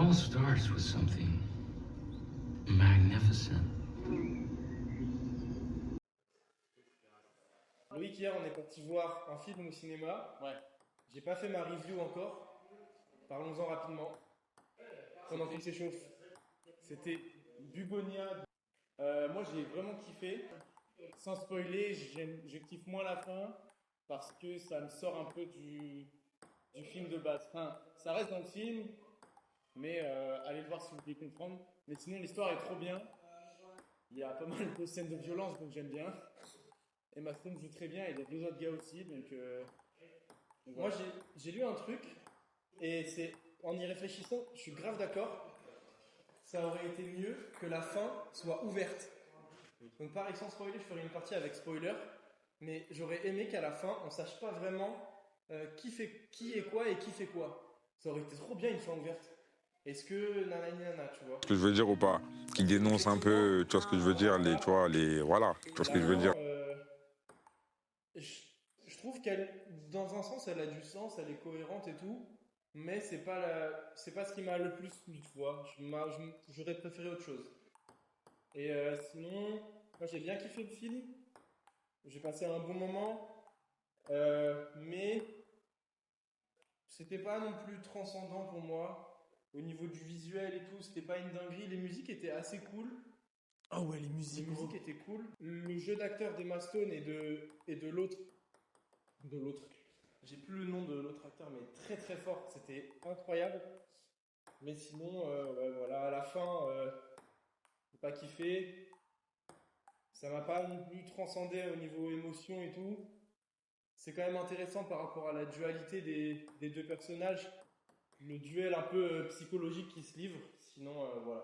all starts with something magnificent. Loïc, hier, on est parti voir un film au cinéma. Ouais. J'ai pas fait ma review encore. Parlons-en rapidement. Pendant qu'il s'échauffe. C'était Bugonia. Moi, j'ai vraiment kiffé. Sans spoiler, je kiffe moins la fin parce que ça me sort un peu du film de base. Enfin, ça reste dans le film, mais allez le voir si vous voulez comprendre. Mais sinon, l'histoire est trop bien. Il y a pas mal de scènes de violence, donc j'aime bien. Emma Stone joue très bien, et il y a deux autres gars aussi, donc moi j'ai lu un truc, et c'est en y réfléchissant, je suis grave d'accord, ça aurait été mieux que la fin soit ouverte. Donc pareil, sans spoiler, je ferai une partie avec spoiler, mais j'aurais aimé qu'à la fin, on sache pas vraiment qui est quoi et qui fait quoi. Ça aurait été trop bien une fin ouverte. Est-ce que nanana, tu vois? Ce que je veux dire ou pas, qui dénonce un peu, tu vois ce que je veux dire, voilà, tu vois ce que je veux dire. Je trouve qu'elle, dans un sens, elle a du sens, elle est cohérente et tout, mais c'est pas ce qui m'a le plus plu, tu vois. J'aurais préféré autre chose. Et sinon, moi j'ai bien kiffé le film. J'ai passé un bon moment, mais c'était pas non plus transcendant pour moi. Au niveau du visuel et tout, c'était pas une dinguerie. Les musiques étaient assez cool. Ah ouais, les musiques. Les musiques étaient cool. Le jeu d'acteur d'Emma Stone et de l'autre. J'ai plus le nom de l'autre acteur, mais très très fort. C'était incroyable. Mais sinon, ouais, voilà, à la fin, j'ai pas kiffé. Ça m'a pas non plus transcendé au niveau émotion et tout. C'est quand même intéressant par rapport à la dualité des deux personnages. Le duel un peu psychologique qui se livre. Sinon, voilà.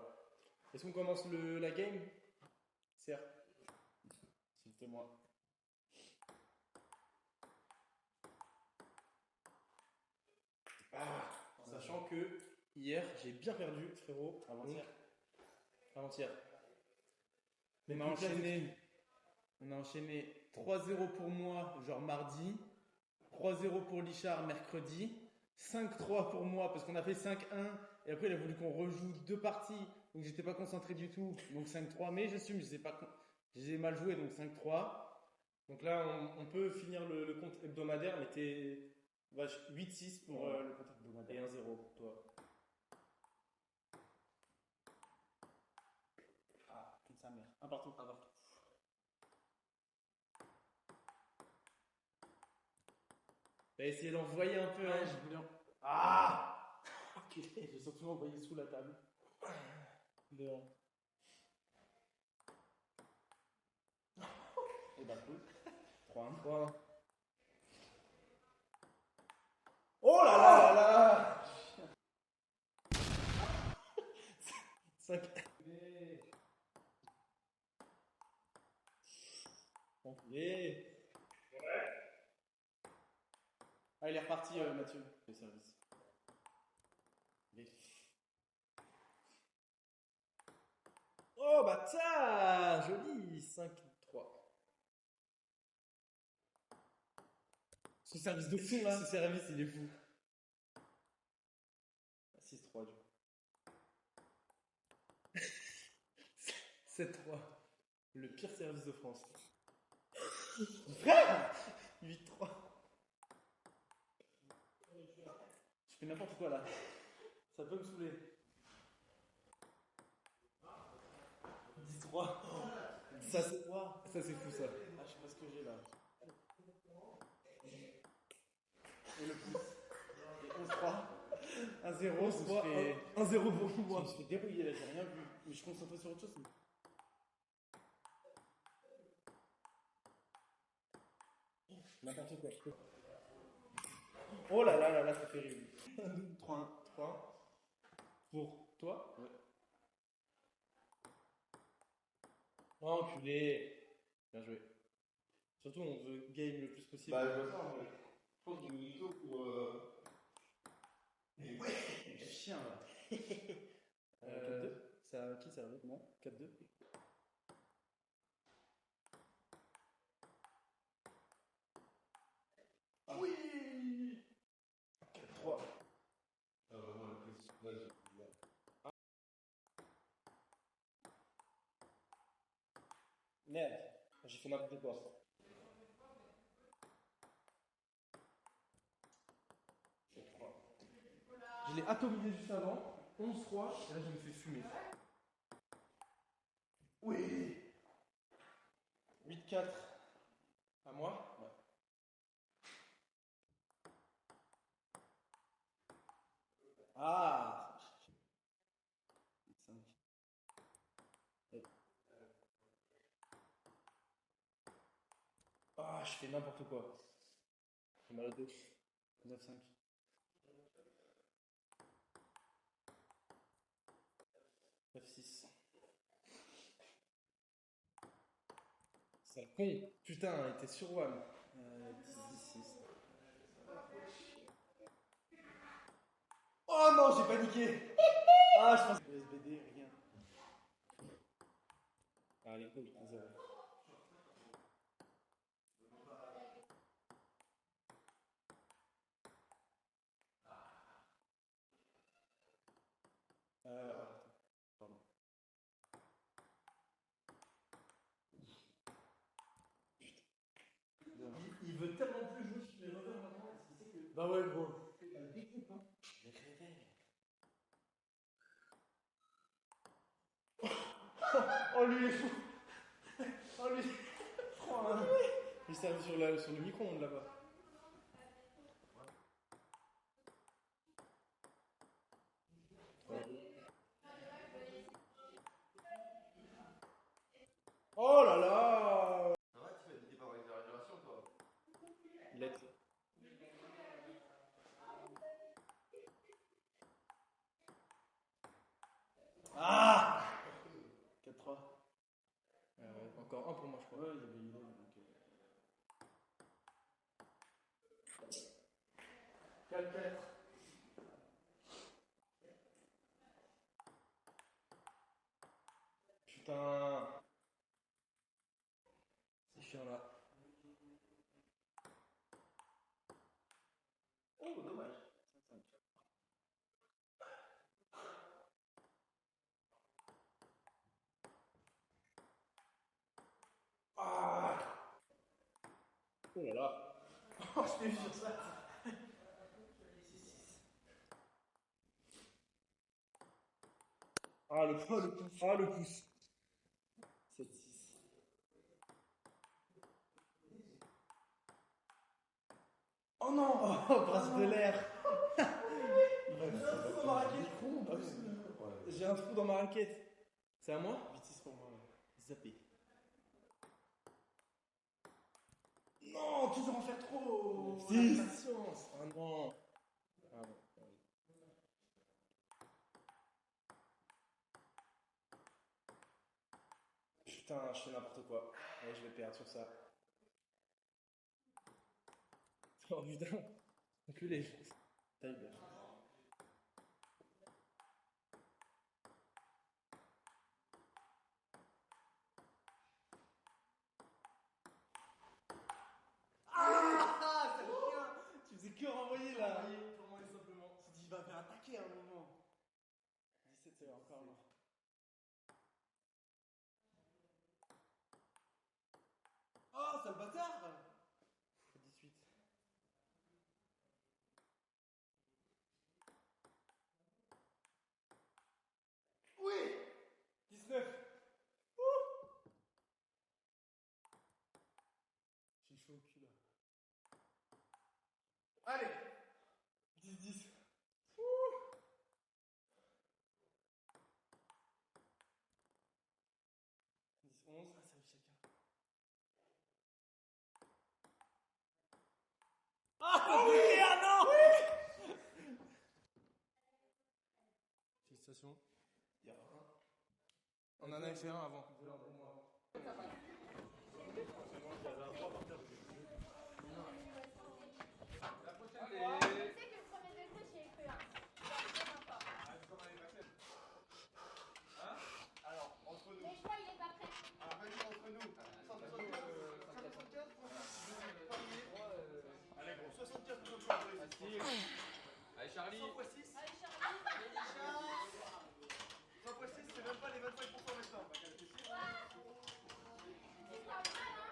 Est-ce qu'on commence la game? Certes. C'était moi. Sachant que hier, j'ai bien perdu, frérot. Avant-hier. On a enchaîné 3-0 pour moi, genre mardi. 3-0 pour Lichard, mercredi. 5-3 pour moi, parce qu'on a fait 5-1. Et après, il a voulu qu'on rejoue deux parties. Donc, j'étais pas concentré du tout. Donc, 5-3. Mais j'assume, j'ai mal joué, donc 5-3. Donc là, on peut finir le compte hebdomadaire, mais t'es 8-6 pour le compte hebdomadaire. Et 1-0 pour toi. Ah, toute sa mère. Un partout. T'as essayé d'envoyer un peu, hein? Je voulais Ah! J'ai surtout envoyé sous la table. Dehors. Et bah cool. 3-1. Oh là là là là! 5. Enculé. Ah, il est reparti, Mathieu. Le service. Oh, bah ça! Joli! 5-3. Ce service de fou, là. Ce service, il est fou. 6-3, du coup. 7-3. Le pire service de France. Frère! 8-3. Je fais n'importe quoi, là. Ça peut me saouler. 10-3. Ça, c'est fou, ça. Ah, je sais pas ce que j'ai là. Et le pouce. Et 11-3. 1-0. 1-0 pour moi. Je me suis fait dérouiller là, j'ai rien vu. Mais je suis concentré sur autre chose. N'importe quoi. Oh là là là là, c'est terrible. 3-1. 3. Pour toi? Ouais. Oh, enculé. Bien joué. Surtout, on veut game le plus possible. Bah, je vois ça, mais je pense qu'il est plutôt pour. Mais ouais, chien là. 4-2. Ça, qui servait? Non, 4-2. Ah. Oui. 4-3. Ah, vraiment, la position. Là, J'ai fait n'importe quoi. Je l'ai atomisé juste avant. 11-3. Et là, je me fais fumer. Oui. 8-4. À moi? Ouais. Ah! 5. Ah, je fais n'importe quoi. J'ai mal au dos. 9-5. 9-6. C'est un con. Putain, il était sur One. 10-6. Oh non, j'ai paniqué. Ah, je pense. SBD, rien. Allez, cool. 0. Pardon. Il veut tellement plus jouer sur les revers maintenant. Bah ouais, gros. Les réveils. Oh, lui, il est fou. Oh, lui. Il s'est sur le micro-ondes là-bas. Oh là là. Ça va, tu fais des par exagération, toi? Lettre. Ah 4-3. Encore un pour moi, je crois. Ouais, il y avait une autre, donc. 4-4. Putain. C'est chiant là. Oh, dommage. 5-5. Ah. Oh là là. Oh, je t'ai vu sur ça. Ah, le pouce. Ah, le pouce. 7-6. Oh non. Oh, brasse de l'air. J'ai un trou dans ma raquette. C'est à moi? 8-6 pour moi. Zappé. Non, toujours en faire trop. Six. La patience. Ah non. Ah bon. Putain, je fais n'importe quoi. Ouais, je vais perdre sur ça. Oh putain. Enculé. Tiger. Ah, c'est le chien. Tu faisais que renvoyer là. Purement et simplement. Tu dis, il va faire attaquer à un moment. 17, c'est encore là. Oh, c'est le bâtard. 18. Oui. 19. J'ai chaud au cul là. Allez. 10-10. 10-11. Ah, ça va chacun. Ah oui. Ah non. Félicitations. Il y a un. On en avait fait un avant. Tu sais que le premier degré, j'y ai cru. Hein. Alors, entre nous. Mais je crois qu'il est pas prêt. Alors, vas-y, entre nous. 75, allez, gros, 75 pour le allez, Charlie. 100 x 6. Allez, Charlie. 100 x 6, c'est même pas les 25% maintenant. C'est pas mal, hein.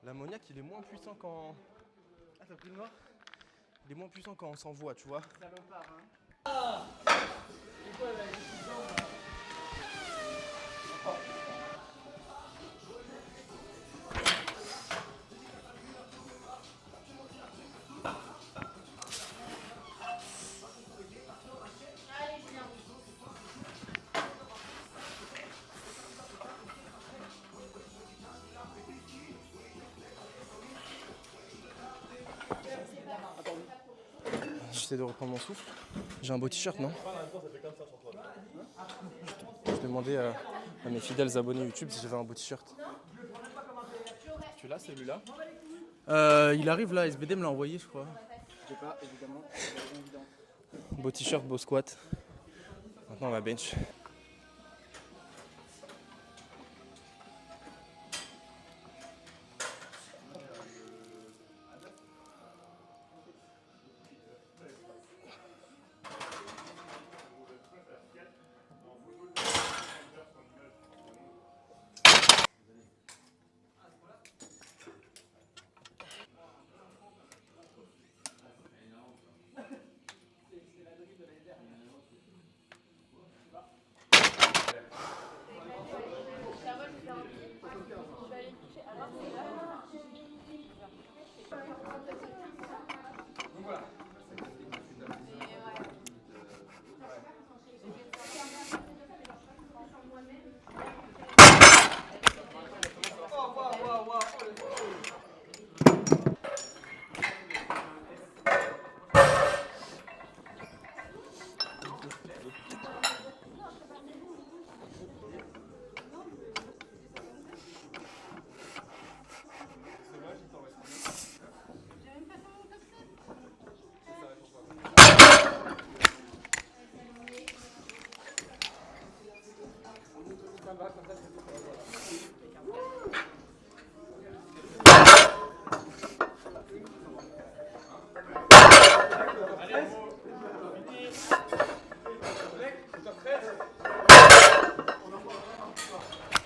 L'ammoniac, il est moins puissant quand... Ah, t'as pris le noir? Il est moins puissant quand on s'envoie, tu vois. Salopard, hein. Allez, Julien. J'essaie de reprendre mon souffle. J'ai un beau t-shirt, non? Je demandais à mes fidèles abonnés YouTube si j'avais un beau t-shirt. Tu l'as, celui-là? Il arrive là, SBD me l'a envoyé, je crois. Je sais pas, évidemment. C'est évident. Beau t-shirt, beau squat. Maintenant, on va bench.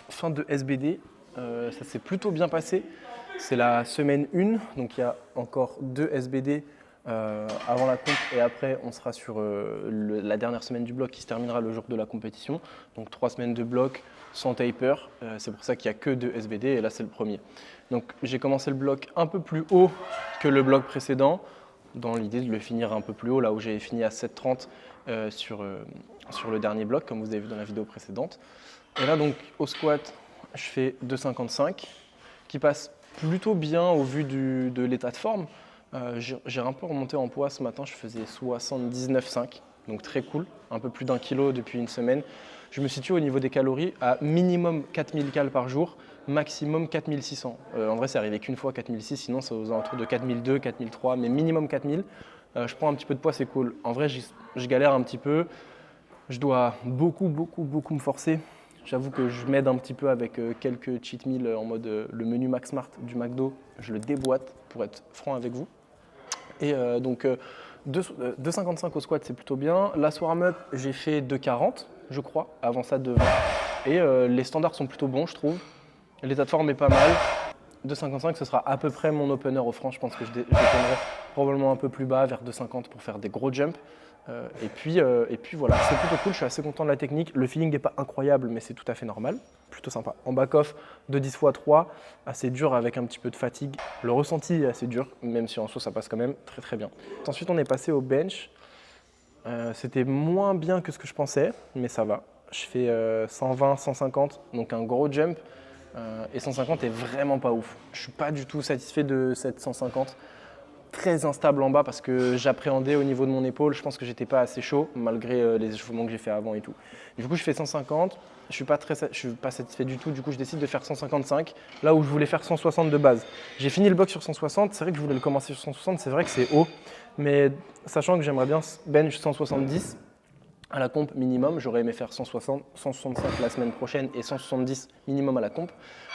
Fin de SBD, ça s'est plutôt bien passé. C'est la semaine 1, donc il y a encore 2 SBD avant la comp et après on sera sur la dernière semaine du bloc qui se terminera le jour de la compétition. Donc 3 semaines de bloc sans taper, c'est pour ça qu'il n'y a que 2 SBD et là c'est le premier. Donc j'ai commencé le bloc un peu plus haut que le bloc précédent dans l'idée de le finir un peu plus haut, là où j'avais fini à 7,30 sur le dernier bloc comme vous avez vu dans la vidéo précédente. Et là donc au squat je fais 2,55 qui passe plutôt bien au vu de l'état de forme. J'ai un peu remonté en poids ce matin, je faisais 79,5, donc très cool, un peu plus d'1 kilo depuis une semaine. Je me situe au niveau des calories à minimum 4000 calories par jour, maximum 4600. En vrai, c'est arrivé qu'une fois 4006, sinon c'est aux alentours de 4002, 4003, mais minimum 4000. Je prends un petit peu de poids, c'est cool. En vrai, je galère un petit peu. Je dois beaucoup me forcer. J'avoue que je m'aide un petit peu avec quelques cheat meals en mode le menu Max Smart du McDo. Je le déboîte pour être franc avec vous. Et donc 2,55 au squat, c'est plutôt bien. La warm-up, j'ai fait 2,40, je crois. Avant ça, 2,20. Et les standards sont plutôt bons, je trouve. L'état de forme est pas mal. 2,55, ce sera à peu près mon opener au franc. Je pense que je déconnerai probablement un peu plus bas, vers 2,50 pour faire des gros jumps. Et puis voilà, c'est plutôt cool, je suis assez content de la technique. Le feeling n'est pas incroyable, mais c'est tout à fait normal. Plutôt sympa. En back-off, de 10 x 3, assez dur avec un petit peu de fatigue. Le ressenti est assez dur, même si en soi ça passe quand même très bien. Ensuite, on est passé au bench. C'était moins bien que ce que je pensais, mais ça va. Je fais 120, 150, donc un gros jump. Et 150 est vraiment pas ouf. Je suis pas du tout satisfait de cette 150. Très instable en bas parce que j'appréhendais au niveau de mon épaule. Je pense que j'étais pas assez chaud malgré les échauffements que j'ai fait avant et tout. Du coup, je fais 150. Je suis pas satisfait du tout. Du coup, je décide de faire 155 là où je voulais faire 160 de base. J'ai fini le bloc sur 160. C'est vrai que je voulais le commencer sur 160. C'est vrai que c'est haut, mais sachant que j'aimerais bien bench 170. à la comp minimum. J'aurais aimé faire 160, 165 la semaine prochaine et 170 minimum à la comp.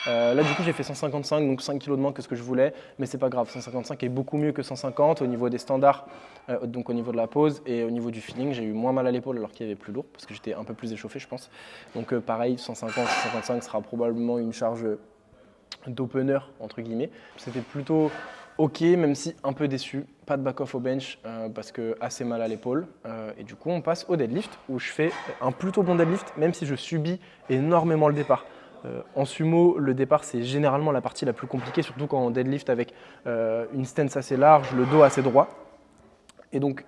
Là, du coup, j'ai fait 155, donc 5 kg de moins que ce que je voulais, mais c'est pas grave. 155 est beaucoup mieux que 150 au niveau des standards, donc au niveau de la pose et au niveau du feeling. J'ai eu moins mal à l'épaule alors qu'il y avait plus lourd parce que j'étais un peu plus échauffé, je pense. Donc, pareil, 150, 155 sera probablement une charge d'opener, entre guillemets. C'était plutôt ok, même si un peu déçu. Pas de back-off au bench parce que assez mal à l'épaule. Et du coup, on passe au deadlift où je fais un plutôt bon deadlift, même si je subis énormément le départ. En sumo, le départ, c'est généralement la partie la plus compliquée, surtout quand on deadlift avec une stance assez large, le dos assez droit. Et donc,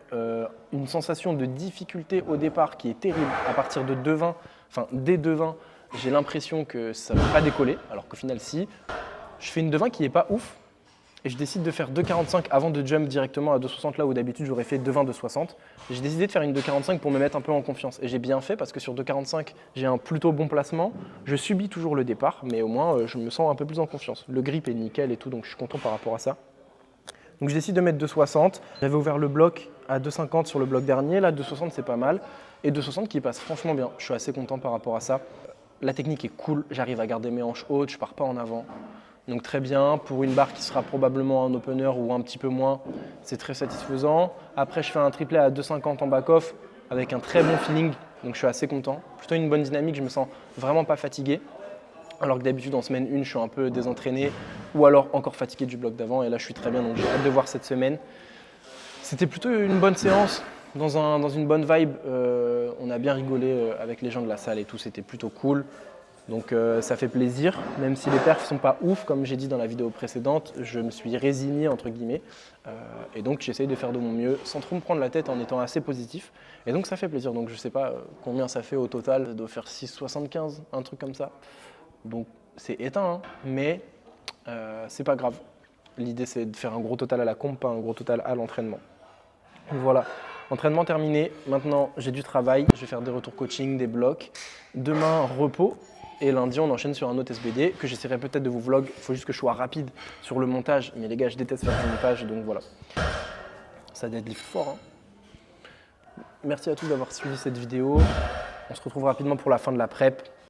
une sensation de difficulté au départ qui est terrible à partir de 2,20. Enfin, dès 2,20, j'ai l'impression que ça ne va pas décoller, alors qu'au final, si. Je fais une 2,20 qui n'est pas ouf, et je décide de faire 2,45 avant de jump directement à 2,60 là où d'habitude j'aurais fait 2,20, 2,60. J'ai décidé de faire une 2,45 pour me mettre un peu en confiance. Et j'ai bien fait parce que sur 2,45, j'ai un plutôt bon placement. Je subis toujours le départ, mais au moins je me sens un peu plus en confiance. Le grip est nickel et tout, donc je suis content par rapport à ça. Donc je décide de mettre 2,60. J'avais ouvert le bloc à 2,50 sur le bloc dernier. Là, 2,60 c'est pas mal. Et 2,60 qui passe franchement bien. Je suis assez content par rapport à ça. La technique est cool. J'arrive à garder mes hanches hautes, je pars pas en avant. Donc très bien, pour une barre qui sera probablement un opener ou un petit peu moins, c'est très satisfaisant. Après, je fais un triplet à 2,50 en back-off avec un très bon feeling, donc je suis assez content. Plutôt une bonne dynamique, je me sens vraiment pas fatigué. Alors que d'habitude, en semaine 1, je suis un peu désentraîné ou alors encore fatigué du bloc d'avant. Et là, je suis très bien, donc j'ai hâte de voir cette semaine. C'était plutôt une bonne séance, dans une bonne vibe. On a bien rigolé avec les gens de la salle et tout, c'était plutôt cool. Donc ça fait plaisir, même si les perfs ne sont pas ouf, comme j'ai dit dans la vidéo précédente, je me suis résigné entre guillemets. Et donc j'essaye de faire de mon mieux sans trop me prendre la tête en étant assez positif. Et donc ça fait plaisir, donc je ne sais pas combien ça fait au total, ça doit faire 6,75, un truc comme ça. Donc c'est éteint, hein, mais c'est pas grave. L'idée c'est de faire un gros total à la comp, pas un gros total à l'entraînement. Voilà. Entraînement terminé, maintenant j'ai du travail, je vais faire des retours coaching, des blocs. Demain, repos. Et lundi, on enchaîne sur un autre SBD que j'essaierai peut-être de vous vlog. Il faut juste que je sois rapide sur le montage. Mais les gars, je déteste faire du montage, donc voilà. Ça deadlift fort. Hein. Merci à tous d'avoir suivi cette vidéo. On se retrouve rapidement pour la fin de la prep.